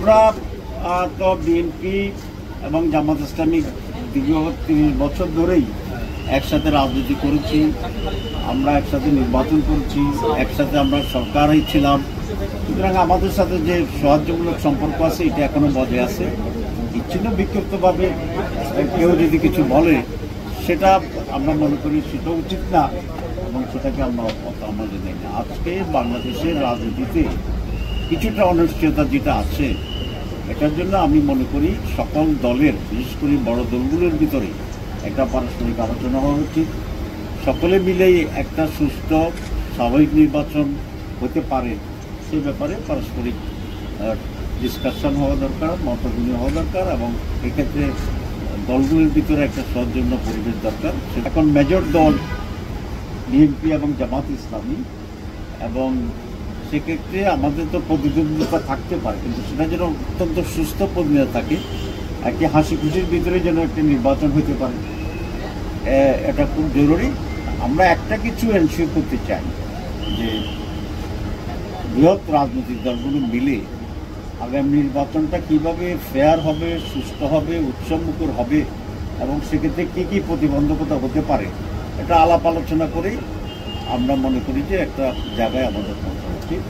আমরা তো বিএনপি এবং জামাত ইসলামী দীর্ঘ ৩০ বছর ধরেই একসাথে রাজনীতি করেছি, আমরা একসাথে নির্বাচন করেছি, একসাথে আমরা সরকারই ছিলাম। সুতরাং আমাদের সাথে যে সৌহার্দ্যমূলক সম্পর্ক আছে এটা এখনো বজায় আছে। বিচ্ছিন্ন বিক্ষিপ্তভাবে কেউ যদি কিছু বলে সেটা আমরা মনে করি সেটা উচিত না এবং সেটাকে আমরা আমাদের নেই না। আজকে বাংলাদেশের রাজনীতিতে কিছুটা অনিশ্চয়তা যেটা আছে, এটার জন্য আমি মনে করি সকল দলের, বিশেষ করে বড় দলগুলোর ভিতরে একটা পারস্পরিক আলোচনা হওয়া উচিত। সকলে মিলেই একটা সুস্থ স্বাভাবিক নির্বাচন হতে পারে সে ব্যাপারে পারস্পরিক ডিসকাশন হওয়া দরকার, মত বিনিময় হওয়া দরকার এবং এক্ষেত্রে দলগুলোর ভিতরে একটা সৌজন্য পরিবেশ দরকার। এখন মেজর দল বিএনপি এবং জামাত ইসলামী, এবং সেক্ষেত্রে আমাদের তো প্রতিদ্বন্দ্বিতা থাকতে পারে, কিন্তু সেটা যেন অত্যন্ত সুস্থ প্রতিনিধিত্ব থাকে, একটি হাসি খুশির ভিতরে যেন একটি নির্বাচন হতে পারে, এটা খুব জরুরি। আমরা একটা কিছু এনশিওর করতে চাই যে বৃহৎ রাজনৈতিক দলগুলো মিলে আগামী নির্বাচনটা কিভাবে ফেয়ার হবে, সুস্থ হবে, উৎসবমুখর হবে এবং সেক্ষেত্রে কী কী প্রতিবন্ধকতা হতে পারে এটা আলাপ আলোচনা করেই আমরা মনে করি যে একটা জায়গায় আমাদের পৌঁছানো উচিত।